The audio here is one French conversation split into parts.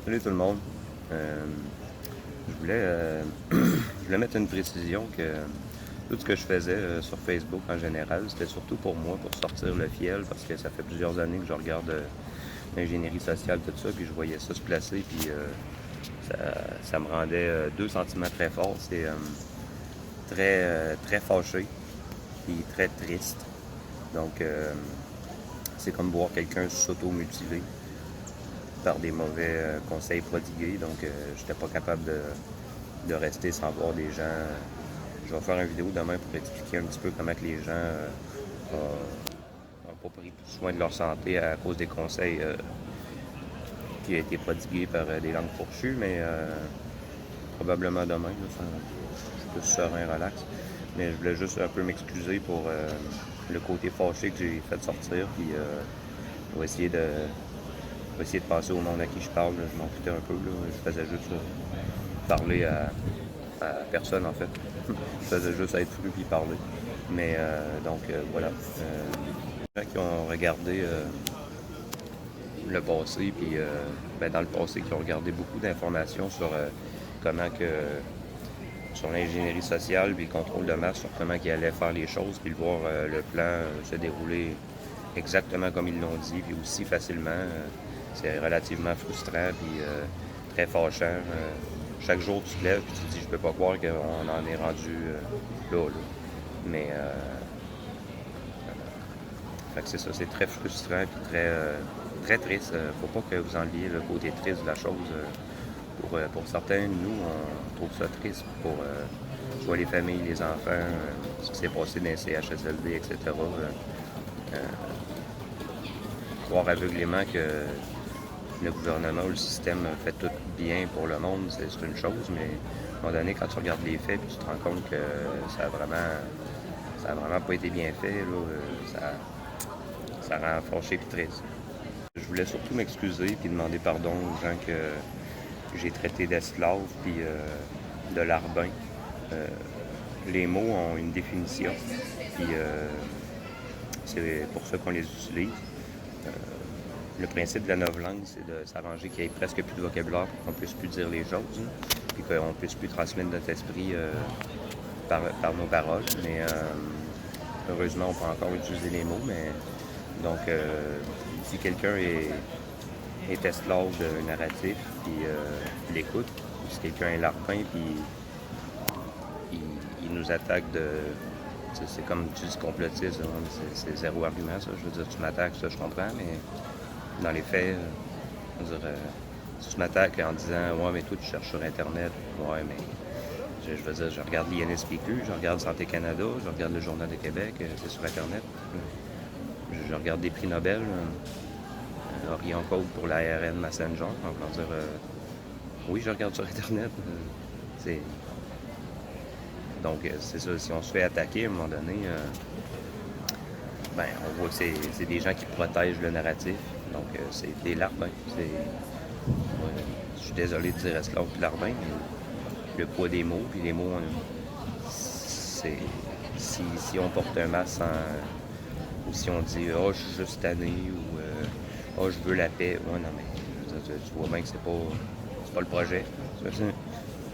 Salut tout le monde. Euh, je voulais mettre une précision que tout ce que je faisais sur Facebook en général, c'était surtout pour moi, pour sortir le fiel, parce que ça fait plusieurs années que je regarde l'ingénierie sociale, tout ça, puis je voyais ça se placer, puis ça me rendait 2 sentiments très forts. C'est très fâché, puis très triste. Donc, c'est comme voir quelqu'un s'auto-mutiler par des mauvais conseils prodigués. Donc, j'étais pas capable de rester sans voir des gens. Je vais faire une vidéo demain pour expliquer un petit peu comment que les gens n'ont pas pris soin de leur santé à cause des conseils qui ont été prodigués par des langues fourchues, mais probablement demain, là, je suis plus serein, relax. Mais je voulais juste un peu m'excuser pour le côté fâché que j'ai fait sortir, puis je vais essayer de passer au monde à qui je parle. Je m'en foutais un peu, là. Je faisais juste parler à personne, en fait. Je faisais juste être fru puis parler. Mais voilà. Les gens qui ont regardé le passé, puis dans le passé, qui ont regardé beaucoup d'informations sur comment que sur l'ingénierie sociale puis le contrôle de masse, sur comment ils allaient faire les choses, puis voir le plan se dérouler exactement comme ils l'ont dit, puis aussi facilement. C'est relativement frustrant, puis très fâchant. Chaque jour, tu te lèves, puis tu te dis, je peux pas croire qu'on en est rendu là. Mais, fait que c'est ça, c'est très frustrant, puis très triste. Faut pas que vous enleviez le côté triste de la chose. Pour certains de nous, on trouve ça triste pour soit les familles, les enfants, ce qui s'est passé dans les CHSLD, etc. Croire aveuglément que le gouvernement ou le système fait tout bien pour le monde, c'est une chose, mais à un moment donné, quand tu regardes les faits, puis tu te rends compte que ça a vraiment pas été bien fait, là, ça rend fâché et triste. Je voulais surtout m'excuser puis demander pardon aux gens que j'ai traités d'esclaves puis de larbins. Euh, les mots ont une définition, puis c'est pour ça qu'on les utilise. Le principe de la novlangue, c'est de s'arranger qu'il n'y ait presque plus de vocabulaire pour qu'on puisse plus dire les choses, hein, puis qu'on puisse plus transmettre notre esprit par nos paroles. Mais heureusement, on peut encore utiliser les mots. Mais donc, si quelqu'un est esclave d'un narratif, puis l'écoute, si quelqu'un est larpin, puis il nous attaque de. C'est comme tu dis complotiste, hein, c'est zéro argument, ça. Je veux dire, tu m'attaques, ça, je comprends, mais dans les faits, je veux dire, si tu m'attaques en disant ouais, mais toi, tu cherches sur Internet, ouais, mais je veux dire, je regarde l'INSPQ, je regarde Santé Canada, je regarde le Journal de Québec, c'est sur Internet. Je regarde des prix Nobel, Orion Code pour la l'ARN Messenger. On va dire, oui, je regarde sur Internet. C'est... Donc, c'est ça, si on se fait attaquer à un moment donné, on voit que c'est des gens qui protègent le narratif. Donc, c'est des larbins. Je suis désolé de dire esclave puis larbin, mais le poids des mots, puis les mots, c'est... Si on porte un masque ou si on dit je suis juste tanné ou je veux la paix. Ouais, non, mais tu vois bien que c'est pas le projet.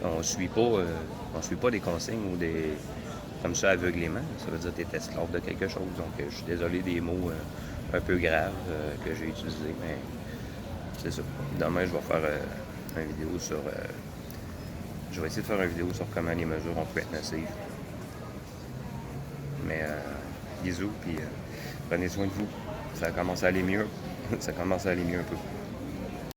On suit pas, on suit pas des consignes ou des comme ça aveuglément. Ça veut dire que tu es esclave de quelque chose. Donc, je suis désolé des mots un peu graves que j'ai utilisés, mais c'est ça. Demain, je vais faire une vidéo sur. Je vais essayer de faire une vidéo sur comment les mesures ont pu être nocives. Mais bisous, puis prenez soin de vous. Ça commence à aller mieux. Ça commence à aller mieux un peu.